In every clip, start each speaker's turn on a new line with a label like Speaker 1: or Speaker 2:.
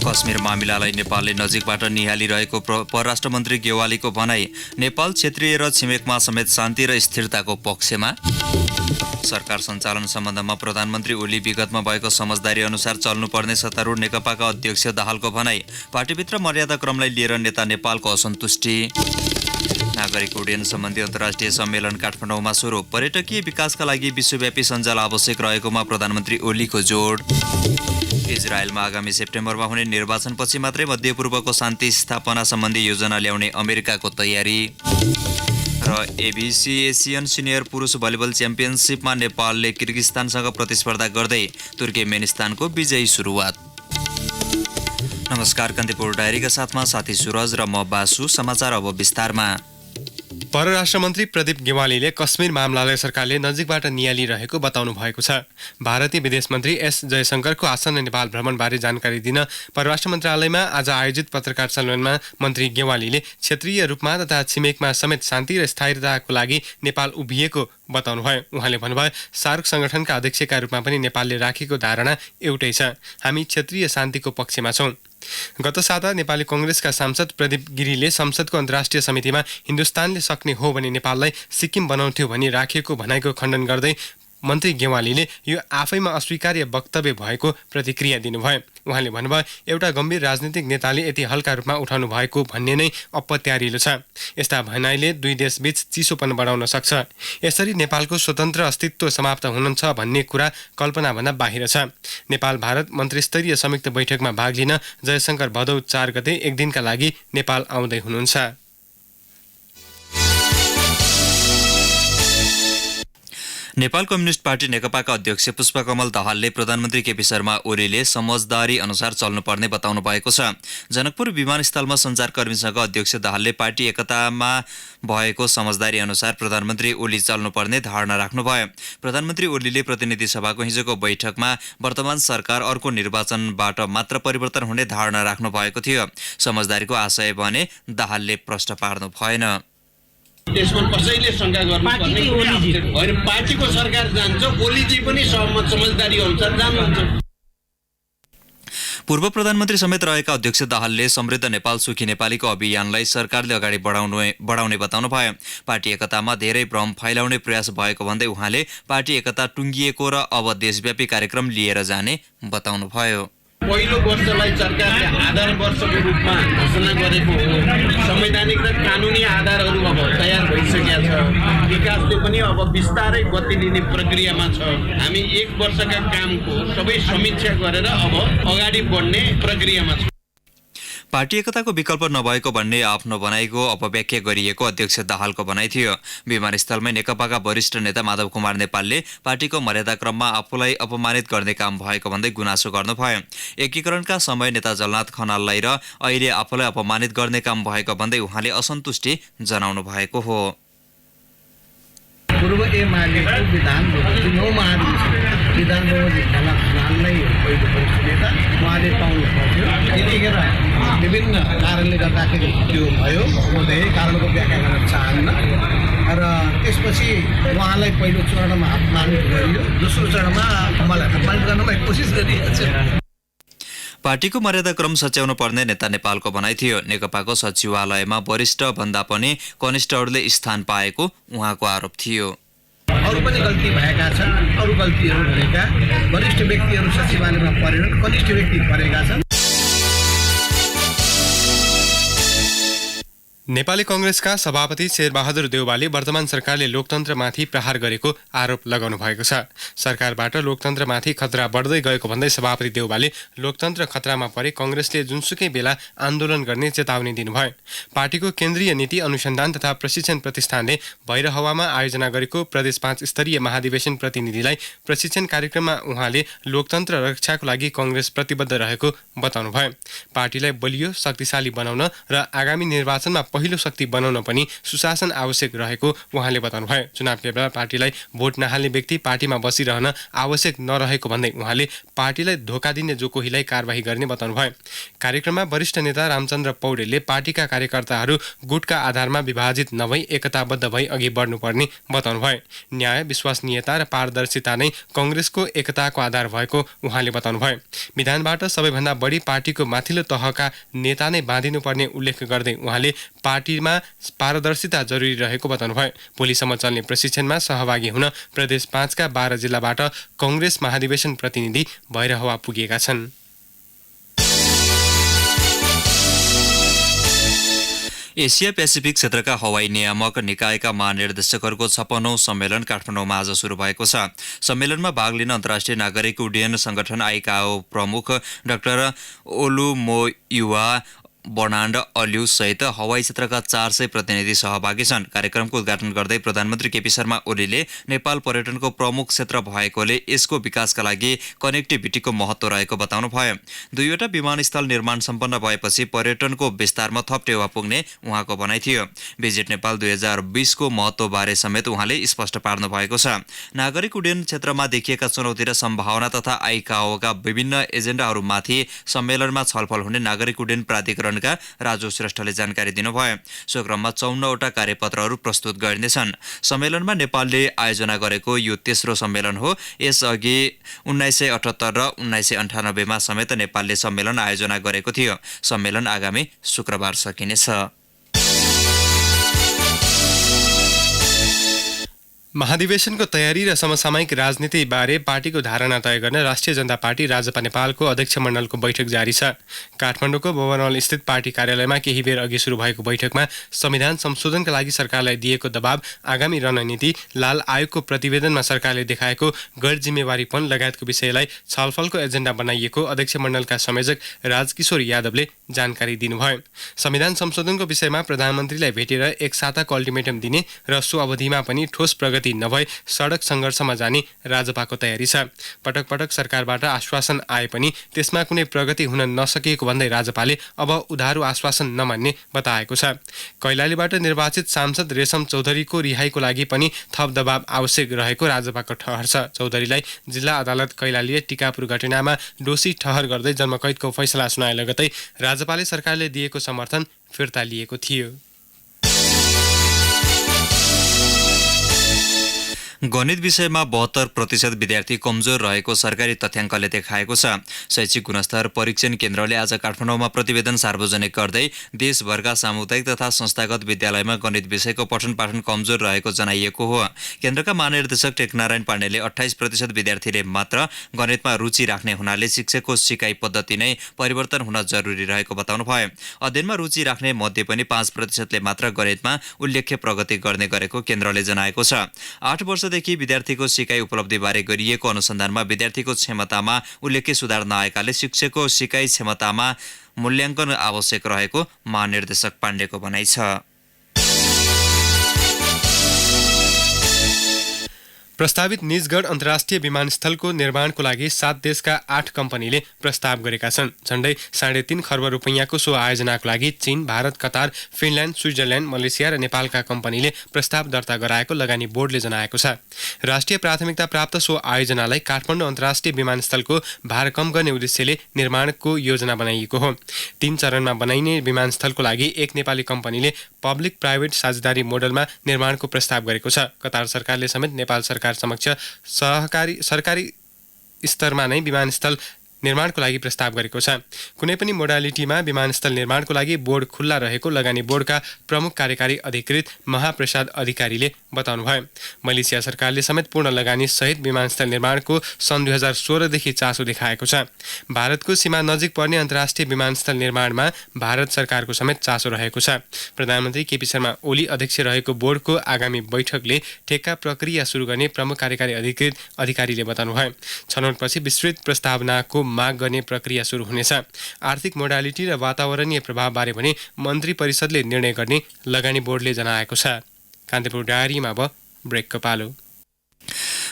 Speaker 1: कश्मीर मामिलालाई नेपालले नजिकबाट निहालिरहेको परराष्ट्र मन्त्री गेवालीको भनाई। नेपाल क्षेत्रीय र छिमेकमा समेत शान्ति र स्थिरताको पक्षमा। सरकार सञ्चालन सम्बन्धमा प्रधानमन्त्री ओली विगतमा भएको समझदारी अनुसार चल्नुपर्ने सत्तारूढ नेकपाका अध्यक्ष दाहालको भनाई। पार्टीभित्र मर्यादा क्रमलाई लिएर नेता नेपालको असन्तुष्टि। नागरिक उड्डयन सम्बन्धी अन्तर्राष्ट्रिय सम्मेलन काठमाडौँमा सुरु। पर्यटकीय विकासका लागि विश्वव्यापी सञ्जाल आवश्यक रहेकोमा प्रधानमन्त्री ओलीको जोड। इजरायलमा आगामी सेप्टेम्बरमा हुने निर्वाचनपछि मात्रै मध्यपूर्वको शान्ति स्थापना सम्बन्धी योजना ल्याउने अमेरिकाको तयारी। र एबिसी एसियन सिनियर पुरुष भलिबल च्याम्पियनसिपमा नेपालले किर्गिस्तानसँग प्रतिस्पर्धा गर्दै तुर्कमेनिस्तानको विजयी सुरुवात। नमस्कार, कान्तिपुर डायरीका साथमा साथी सुरज र म बासु। समाचार अब विस्तारमा।
Speaker 2: परराष्ट्र मन्त्री प्रदीप गेवालीले कश्मीर मामलालाई सरकारले नजिकबाट नियालिरहेको बताउनु भएको छ। भारतीय विदेश मन्त्री एस जयशंकरको आसन्न नेपाल भ्रमणबारे जानकारी दिन परराष्ट्र मन्त्रालयमा आज आयोजित पत्रकार सम्मेलनमा मन्त्री गेवालीले क्षेत्रीय रूपमा तथा छिमेकमा समेत शान्ति र स्थायिताको लागि नेपाल उभिएको बताउनुभयो। उहाँले भन्नुभयो, सार्क संगठनका अध्यक्षका रूपमा पनि नेपालले राखेको धारणा एउटै छ। हामी क्षेत्रीय शान्तिको पक्षमा छौँ। गत साता नेपाली कांग्रेसका सांसद प्रदीप गिरीले संसदको अन्तर्राष्ट्रिय समितिमा हिन्दुस्तानले सक्ने हो भने नेपाललाई सिक्किम बनाउँथ्यो भनी राखेको भनाइको खण्डन गर्दै मन्त्री गेवालीले यो आफैमा अस्वीकार्य वक्तव्य भएको प्रतिक्रिया दिनुभयो। उहाँले भन्नुभयो, एउटा गम्भीर राजनीतिक नेताले यति हल्का रूपमा उठाउनु भएको भन्ने नै अपत्यारिलो छ। यस्ता भनाइले दुई देशबीच चिसोपन बढाउन सक्छ। यसरी नेपालको स्वतन्त्र अस्तित्व समाप्त हुनुहुन्छ भन्ने कुरा कल्पनाभन्दा बाहिर छ। नेपाल भारत मन्त्रीस्तरीय संयुक्त बैठकमा भाग लिन जयशंकर भदौ 4 गते एक दिनका लागि नेपाल आउँदै हुनुहुन्छ।
Speaker 1: नेपाल कम्युनिस्ट पार्टी नेकपाका अध्यक्ष पुष्पकमल दाहालले प्रधानमन्त्री केपी शर्मा ओलीले समझदारी अनुसार चल्नुपर्ने बताउनु भएको छ। जनकपुर विमानस्थलमा सञ्चारकर्मीसँग अध्यक्ष दाहालले पार्टी एकतामा भएको समझदारी अनुसार प्रधानमन्त्री ओली चल्नुपर्ने धारणा राख्नुभयो। प्रधानमन्त्री ओलीले प्रतिनिधि सभाको हिजोको बैठकमा वर्तमान सरकार अर्को निर्वाचनबाट मात्र परिवर्तन हुने धारणा राख्नु भएको थियो। समझदारीको आशय भने दाहालले प्रश्न पार्नु भएन।
Speaker 3: त्यसमा कसैले शंका गर्नुपर्ने होइन। पार्टीको सरकार जान्छ, ओलीजी पनि समझदारी अनुसार जानुहुन्छ।
Speaker 1: पूर्व प्रधानमन्त्री समेत रहेका अध्यक्ष दाहालले समृद्ध नेपाल सुखी नेपालीको अभियानलाई सरकारले अगाडि बढाउने बताउनु भयो। पार्टी एकतामा धेरै भ्रम फैलाउने प्रयास भएको भन्दै उहाँले पार्टी एकता टुङ्गिएको र अब देशव्यापी कार्यक्रम लिएर जाने बताउनु भयो।
Speaker 3: पहिलो वर्षलाई सरकारले आधार वर्षको रूपमा घोषणा गरेको हो। संवैधानिक र कानुनी आधारहरू अब तयार भइसकेका छ। विकासले पनि अब बिस्तारै गति लिने प्रक्रियामा छ। हामी 1 वर्षका कामको सबै समीक्षा गरेर अब अगाडि बढ्ने प्रक्रियामा छौँ।
Speaker 1: पार्टी एकताको विकल्प नभएको भन्ने आफ्नो भनाइको अपव्याख्या गरिएको अध्यक्ष दाहालको भनाइ थियो। विमानस्थलमै नेकपाका वरिष्ठ नेता माधव कुमार नेपालले पार्टीको मर्यादा क्रममा आफूलाई अपमानित गर्ने काम भएको भन्दै गुनासो गर्नुभयो। एकीकरणका समय नेता जलनाथ खनाललाई र अहिले आफूलाई अपमानित गर्ने काम भएको भन्दै उहाँले असन्तुष्टि जनाउनु भएको हो।
Speaker 4: पूर्व एमालेको विधानलाई पहिलो नेता उहाँले पाउनु पर्थ्यो। यतिखेर विभिन्न कारणले गर्दाखेरि त्यो भयो। म धेरै कारणको व्याख्या गर्न चाहन्न र त्यसपछि उहाँलाई पहिलो चरणमा अपमानित गरियो, दोस्रो चरणमा मलाई अपमानित गर्नमा कोसिस गरिएको छ।
Speaker 1: पार्टीको मर्यादा क्रम सच्याउनु पर्ने नेता नेपालको भनाइ थियो। नेकपाको सचिवालयमा वरिष्ठ भन्दा पनि कनिष्ठहरूले स्थान पाएको उहाँको आरोप थियो।
Speaker 4: अरू पनि गल्ती भएका छन्। अरू गल्तीहरू भनेका वरिष्ठ व्यक्तिहरू सचिवालयमा परेनन्, कनिष्ठ व्यक्ति परेका छन्।
Speaker 2: नेपाली कांग्रेसका सभापति शेरबहादुर देउवाले वर्तमान सरकारले लोकतन्त्रमाथि प्रहार गरेको आरोप लगाउनु भएको छ। सरकारबाट लोकतन्त्रमाथि खतरा बढ्दै गएको भन्दै सभापति देउवाले लोकतन्त्र खतरामा परे कांग्रेसले जुनसुकै बेला आन्दोलन गर्ने चेतावनी दिनुभयो। पार्टीको केन्द्रीय नीति अनुसन्धान तथा प्रशिक्षण प्रतिष्ठानले भैरहवामा आयोजना गरेको प्रदेश 5 स्तरीय महाधिवेशन प्रतिनिधिलाई प्रशिक्षण कार्यक्रममा उहाँले लोकतन्त्र रक्षाको लागि कांग्रेस प्रतिबद्ध रहेको बताउनुभयो। पार्टीलाई बलियो शक्तिशाली बनाउन र आगामी निर्वाचनमा पहिलो शक्ति बनाउन पनि सुशासन आवश्यक रहेको उहाँले बताउनुभयो। चुनावका बेला पार्टीलाई भोट नहाल्ने व्यक्ति पार्टीमा बसिरहन आवश्यक नरहेको भन्दै उहाँले पार्टीलाई धोका दिने जो कोहीलाई कारबाही गर्ने बताउनुभयो। कार्यक्रममा वरिष्ठ नेता रामचन्द्र पौडेलले पार्टीका कार्यकर्ताहरू गुटका आधारमा विभाजित नभई एकताबद्ध भई अघि बढ्नुपर्ने बताउनुभयो। न्याय, विश्वसनीयता र पारदर्शिता नै कांग्रेसको एकताको आधार भएको उहाँले बताउनुभयो। विधानबाट सबैभन्दा बढी पार्टीको माथिल्लो तहका नेता नै बाँधिनुपर्ने उल्लेख गर्दै उहाँले पार्टीमा पारदर्शिता जरुरी रहेको बताउनुभयो। भोलिसम्म चल्ने प्रशिक्षणमा सहभागी हुन प्रदेश 5 का 12 जिल्लाबाट कांग्रेस महाधिवेशन प्रतिनिधि भैरहवा पुगेका छन्।
Speaker 1: एसिया पेसिफिक क्षेत्रका हवाई नियामक निकायका महानिर्देशकहरूको 56औं सम्मेलन काठमाडौँमा आज सुरु भएको छ। सम्मेलनमा भाग लिन अन्तर्राष्ट्रिय नागरिक उड्डयन संगठन आइकाओ प्रमुख डाक्टर ओलुमोयुवा बर्नान्ड अल्यू सहित हवाई क्षेत्रका 400 प्रतिनिधि सहभागी छन्। कार्यक्रमको उद्घाटन गर्दै प्रधानमन्त्री केपी शर्मा ओलीले नेपाल पर्यटनको प्रमुख क्षेत्र भएकोले यसको विकासका लागि कनेक्टिभिटीको महत्त्व रहेको बताउनुभयो। 2वटा विमानस्थल निर्माण सम्पन्न भएपछि पर्यटनको विस्तारमा थप टेवा पुग्ने उहाँको भनाइ थियो। भिजिट नेपाल 2020 को महत्त्वबारे समेत उहाँले स्पष्ट पार्नु भएको छ। नागरिक उड्डयन क्षेत्रमा देखिएका चुनौती र सम्भावना तथा आइकाओका विभिन्न एजेन्डाहरूमाथि सम्मेलनमा छलफल हुने नागरिक उड्डयन प्राधिकरण राजु श्रेष्ठले जानकारी दिनुभयो। सो क्रममा 54वटा कार्यपत्रहरू प्रस्तुत गरिनेछन्। सम्मेलनमा नेपालले आयोजना गरेको यो तेस्रो सम्मेलन हो। यसअघि 1978 र 1998 मा समेत नेपालले सम्मेलन आयोजना गरेको थियो। सम्मेलन आगामी शुक्रबार सकिनेछ।
Speaker 2: महाधिवेशनको तयारी र समसामयिक राजनीतिबारे पार्टीको धारणा तय गर्न राष्ट्रिय जनता पार्टी राजपा नेपालको अध्यक्ष मण्डलको बैठक जारी छ। काठमाडौँको भवनहल स्थित पार्टी कार्यालयमा केही बेर अघि सुरु भएको बैठकमा संविधान संशोधनका लागि सरकारलाई दिएको दबाव, आगामी रणनीति, लाल आयोगको प्रतिवेदनमा सरकारले देखाएको गैर जिम्मेवारीपन लगायतको विषयलाई छलफलको एजेन्डा बनाइएको अध्यक्ष मण्डलका संयोजक राजकिशोर यादवले जानकारी दिनुभयो। संविधान संशोधनको विषयमा प्रधानमन्त्रीलाई भेटेर एक साताको अल्टिमेटम दिने र सो अवधिमा पनि ठोस प्रगति नभए सडक सङ्घर्षमा जाने राजपाको तयारी छ। पटक पटक सरकारबाट आश्वासन आए पनि त्यसमा कुनै प्रगति हुन नसकेको भन्दै राजपाले अब उधारो आश्वासन नमान्ने बताएको छ। कैलालीबाट निर्वाचित सांसद रेशम चौधरीको रिहाईको लागि पनि थप दबाव आवश्यक रहेको राजपाको ठहर छ। चौधरीलाई जिल्ला अदालत कैलालीले टिकापुर घटनामा दोषी ठहर गर्दै जन्मकैदको फैसला सुनाए लगतै राजपाले सरकारले दिएको समर्थन फिर्ता लिएको थियो।
Speaker 1: गणित विषयमा 72% विद्यार्थी कमजोर रहेको सरकारी तथ्याङ्कले देखाएको छ। शैक्षिक गुणस्तर परीक्षण केन्द्रले आज काठमाडौँमा प्रतिवेदन सार्वजनिक गर्दै देशभरका सामुदायिक तथा संस्थागत विद्यालयमा गणित विषयको पठन पाठन कमजोर रहेको जनाइएको हो। केन्द्रका महानिर्देशक टेकनारायण पाण्डेले 28% विद्यार्थीले मात्र गणितमा रुचि राख्ने हुनाले शिक्षकको सिकाइ पद्धति नै परिवर्तन हुन जरुरी रहेको बताउनुभयो। अध्ययनमा रुचि राख्ने मध्ये पनि 5%ले मात्र गणितमा उल्लेख्य प्रगति गर्ने गरेको केन्द्रले जनाएको छ। 8 वर्ष देखि विद्यार्थीको सिकाइ उपलब्धिबारे गरिएको अनुसन्धानमा विद्यार्थीको क्षमतामा उल्लेख्य सुधार नआएकाले शिक्षकको सिकाइ क्षमतामा मूल्याङ्कन आवश्यक रहेको महानिर्देशक पाण्डेको भनाइ छ।
Speaker 2: प्रस्तावित निजगढ अन्तर्राष्ट्रिय विमानस्थलको निर्माणको लागि 7 देशका 8 कम्पनीले प्रस्ताव गरेका छन्। झण्डै 3.5 खर्ब रुपैयाँको सो आयोजनाको लागि चीन, Bharat, Qatar, Finland, Switzerland, Malaysia र नेपालका कम्पनीले प्रस्ताव दर्ता गराएको लगानी बोर्डले जनाएको छ। राष्ट्रिय प्राथमिकता प्राप्त सो आयोजनालाई काठमाडौँ अन्तर्राष्ट्रिय विमानस्थलको भार कम गर्ने उद्देश्यले निर्माणको योजना बनाइएको हो। 3 चरणमा बनाइने विमानस्थलको लागि एक नेपाली कम्पनीले पब्लिक प्राइभेट साझेदारी मोडलमा निर्माणको प्रस्ताव गरेको छ। कतार सरकारले समेत नेपाल सरकार समक्ष सरकारी स्तरमा नै विमानस्थल निर्माणको लागि प्रस्ताव गरेको छ। कुनै पनि मोडालिटीमा विमानस्थल निर्माणको लागि बोर्ड खुल्ला रहेको लगानी बोर्डका प्रमुख कार्यकारी अधिकृत महाप्रसाद अधिकारीले बताउनुभयो। मलेसिया सरकारले समेत पूर्ण लगानी सहित विमानस्थल निर्माणको सन् 2016 देखि चासो देखाएको छ। भारतको सीमा नजिक पर्ने अन्तर्राष्ट्रिय विमानस्थल निर्माणमा भारत सरकारको समेत चासो रहेको छ। प्रधानमन्त्री केपी शर्मा ओली अध्यक्ष रहेको बोर्डको आगामी बैठकले ठेक्का प्रक्रिया सुरु गर्ने प्रमुख कार्यकारी अधिकारीले बताउनुभयो। छनौटपछि विस्तृत प्रस्तावनाको माग गर्ने प्रक्रिया सुरु हुनेछ। आर्थिक मोडालिटी र वातावरणीय प्रभावबारे भने मन्त्री परिषदले निर्णय गर्ने लगानी बोर्डले जनाएको छ। कान्तिपुर डायरीमा अब ब्रेकको पालो।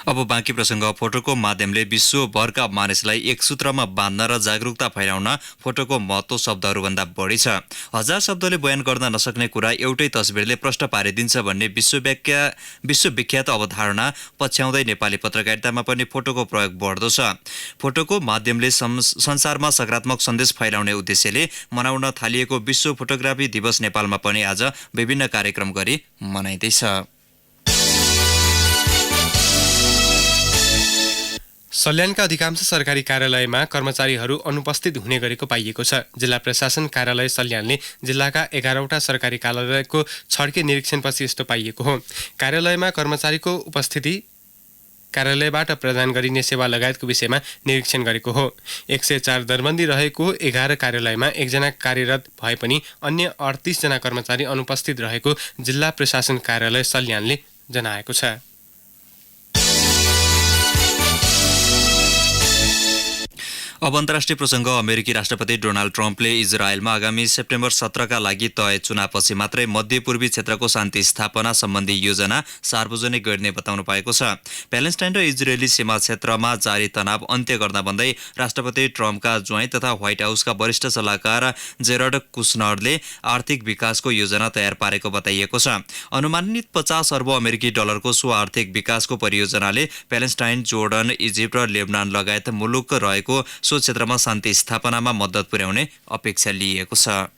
Speaker 1: अब बाँकी प्रसङ्ग। फोटोको माध्यमले विश्वभरका मानिसलाई एक सूत्रमा बाँध्न र जागरुकता फैलाउन फोटोको महत्त्व शब्दहरूभन्दा बढी छ। हजार शब्दले बयान गर्न नसक्ने कुरा एउटै तस्बिरले प्रष्ट पारिदिन्छ भन्ने विश्वविख्यात अवधारणा पछ्याउँदै नेपाली पत्रकारितामा पनि फोटोको प्रयोग बढ्दो छ। फोटोको माध्यमले संसारमा सकारात्मक सन्देश फैलाउने उद्देश्यले मनाउन थालिएको विश्व फोटोग्राफी दिवस नेपालमा पनि आज विभिन्न कार्यक्रम गरी मनाइँदैछ।
Speaker 2: सल्यानका अधिकांश सरकारी कार्यालयमा कर्मचारीहरू अनुपस्थित हुने गरेको पाइएको छ। जिल्ला प्रशासन कार्यालय सल्यानले जिल्लाका 11वटा सरकारी कार्यालयको छड्के निरीक्षणपछि यस्तो पाइएको हो। कार्यालयमा कर्मचारीको उपस्थिति, कार्यालयबाट प्रदान गरिने सेवा लगायतको विषयमा निरीक्षण गरेको हो। 104 दरबन्दी रहेको 11 कार्यालयमा 1 जना कार्यरत भए पनि अन्य 38 जना कर्मचारी अनुपस्थित रहेको जिल्ला प्रशासन कार्यालय सल्यानले जनाएको छ।
Speaker 1: अब अन्तर्राष्ट्रिय प्रसङ्ग। अमेरिकी राष्ट्रपति डोनाल्ड ट्रम्पले इजरायलमा आगामी सेप्टेम्बर 17का लागि तय चुनावपछि मात्रै मध्यपूर्वी क्षेत्रको शान्ति स्थापना सम्बन्धी योजना सार्वजनिक गर्ने बताउनु भएको छ। प्यालेस्टाइन र इजरायली सीमा क्षेत्रमा जारी तनाव अन्त्य गर्न भन्दै राष्ट्रपति ट्रम्पका ज्वाइँ तथा व्हाइट हाउसका वरिष्ठ सल्लाहकार जेरड कुशनरले आर्थिक विकासको योजना तयार पारेको बताइएको छ। अनुमानित 50 अर्ब अमेरिकी डलरको सो आर्थिक विकासको परियोजनाले प्यालेस्टाइन, जोर्डन, इजिप्ट र लेबनान लगायत मुलुक रहेको सो क्षेत्रमा शान्ति स्थापनामा मद्दत पुर्याउने अपेक्षा लिएको छ।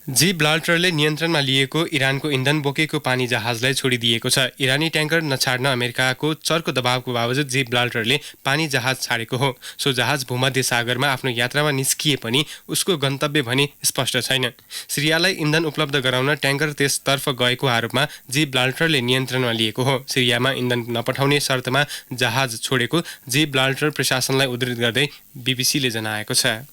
Speaker 2: जी ब्लाल्टरले नियन्त्रणमा लिएको इरानको इन्धन बोकेको पानी जहाजलाई छोडिदिएको छ। इरानी ट्याङ्कर नछाड्न अमेरिकाको चर्को दबावको बावजुद जी ब्लाल्टरले पानी जहाज छाडेको हो। सो जहाज भूमध्य सागरमा आफ्नो यात्रामा निस्किए पनि उसको गन्तव्य भने स्पष्ट छैन। सिरियालाई इन्धन उपलब्ध गराउन ट्याङ्कर त्यसतर्फ गएको आरोपमा जी ब्लाल्टरले नियन्त्रणमा लिएको हो। सिरियामा इन्धन नपठाउने शर्तमा जहाज छोडेको जी ब्लाल्टर प्रशासनलाई उद्धृत गर्दै बीबीसीले जनाएको छ।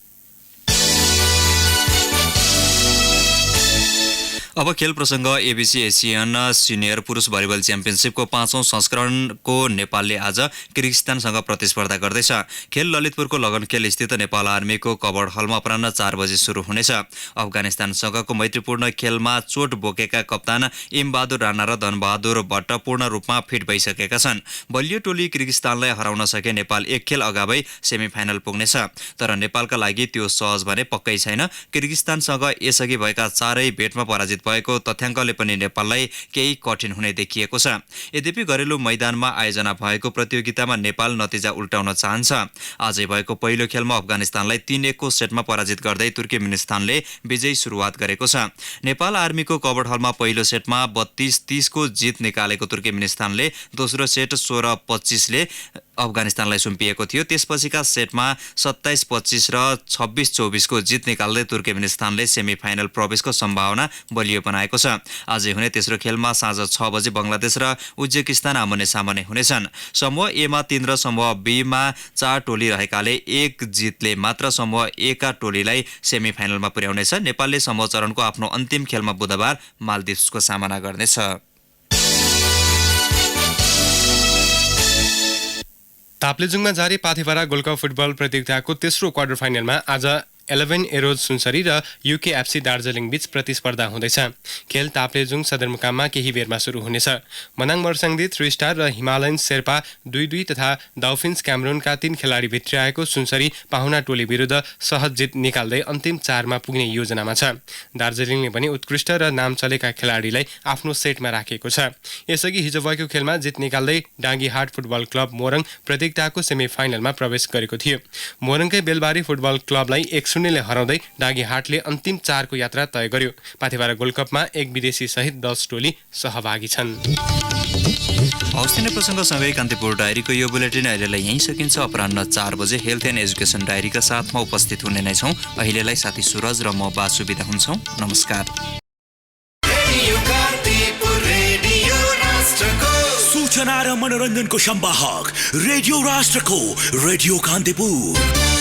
Speaker 1: अब खेल प्रसङ्ग। एबिसी एसियन सिनियर पुरुष भलिबल च्याम्पियनसिपको 5औं संस्करणको नेपालले आज किर्गिस्तानसँग प्रतिस्पर्धा गर्दैछ। खेल ललितपुरको लगनखेल स्थित नेपाल आर्मीको कबर्ड हलमा अपराह्न 4 बजे सुरु हुनेछ। अफगानिस्तानसँगको मैत्रीपूर्ण खेलमा चोट बोकेका कप्तान इमबहादुर राणा र धनबहादुर भट्ट पूर्ण रूपमा फिट भइसकेका छन्। बलियो टोली किर्गिस्तानलाई हराउन सके नेपाल 1 खेल अगावै सेमिफाइनल पुग्नेछ। तर नेपालका लागि त्यो सहज भने पक्कै छैन। किर्गिस्तानसँग यसअघि भएका 4 भेटमा पराजित भएको तथ्याङ्कले पनि नेपाललाई केही कठिन हुने देखिएको छ। यद्यपि घरेलु मैदानमा आयोजना भएको प्रतियोगितामा नेपाल नतिजा उल्टाउन चाहन्छ। आजै भएको पहिलो खेलमा अफगानिस्तानलाई 3-1 को सेटमा पराजित गर्दै तुर्कमेनिस्तानले विजयी सुरुवात गरेको छ। नेपाल आर्मीको कबर्ड हलमा पहिलो सेटमा 32-30 को जित निकालेको तुर्कमेनिस्तानले दोस्रो सेट 16-25 ले अफगानिस्तानलाई सुम्पिएको थियो। त्यसपछिका सेटमा 27-25 र 26-24 को जित निकाल्दै तुर्कमेनिस्तानले सेमिफाइनल प्रवेशको सम्भावना बलियो बनाएको छ। आजै हुने तेस्रो खेलमा साँझ 6 बजे बङ्गलादेश र उज्बेकिस्तान आमने सामने हुनेछन्। समूह ए मा 3 र समूह बी मा 4 टोली रहेकाले 1 जितले मात्र समूह ए का टोलीलाई सेमिफाइनलमा पुर्याउनेछ। नेपालले समूह चरणको आफ्नो अन्तिम खेलमा बुधबार मालदिभ्सको सामना गर्नेछ।
Speaker 2: ताप्लेजुङमा जारी पाथेपारा गोल्ड कप फुटबल प्रतियोगिताको तेस्रो क्वार्टर फाइनलमा आज 11 एरोज सुनसरी र युकेएफसी दार्जिलिङ बीच प्रतिस्पर्धा हुँदैछ। खेल ताप्लेजुङ सदरमुकाममा केही बेरमा सुरु हुनेछ। मनाङ मर्साङदी 3 स्टार र हिमालयन शेर्पा 2-2 तथा डाउफिन्स क्यामरूनका 3 खेलाडी भित्र्याएको सुनसरी पाहुना टोली विरुद्ध सहज जित निकाल्दै अन्तिम 4 मा पुग्ने योजनामा छ। दार्जिलिङले पनि उत्कृष्ट र नाम चलेका खेलाडीलाई आफ्नो सेटमा राखेको छ। यसअघि हिजो भएको खेलमा जित निकाल्दै डाँगीहाट फुटबल क्लब मोरङ प्रतियोगिताको सेमिफाइनलमा प्रवेश गरेको थियो। मोरङकै बेलबारी फुटबल क्लबलाई 1-0 ले हराउँदै डाँगीहाटले अन्तिम 4 को यात्रा तय गर्यो। पाथेपारा गोल्ड कपमा 1 विदेशी सहित 10 टोली सहभागी छन्।
Speaker 1: हौस् नै प्रसङ्गसँगै कान्तिपुर डायरीको यो बुलेटिन अहिलेलाई यहीँ सकिन्छ। अपराह्न 4 बजे हेल्थ एन्ड एजुकेसन डायरीका साथमा उपस्थित हुने नै छौँ। अहिलेलाई साथी सुरज र म बासु बिदा हुन्छौँ। नमस्कार।
Speaker 5: सूचना र मनोरञ्जनको सम्वाहक रेडियो राष्ट्रको रेडियो कान्तिपुर।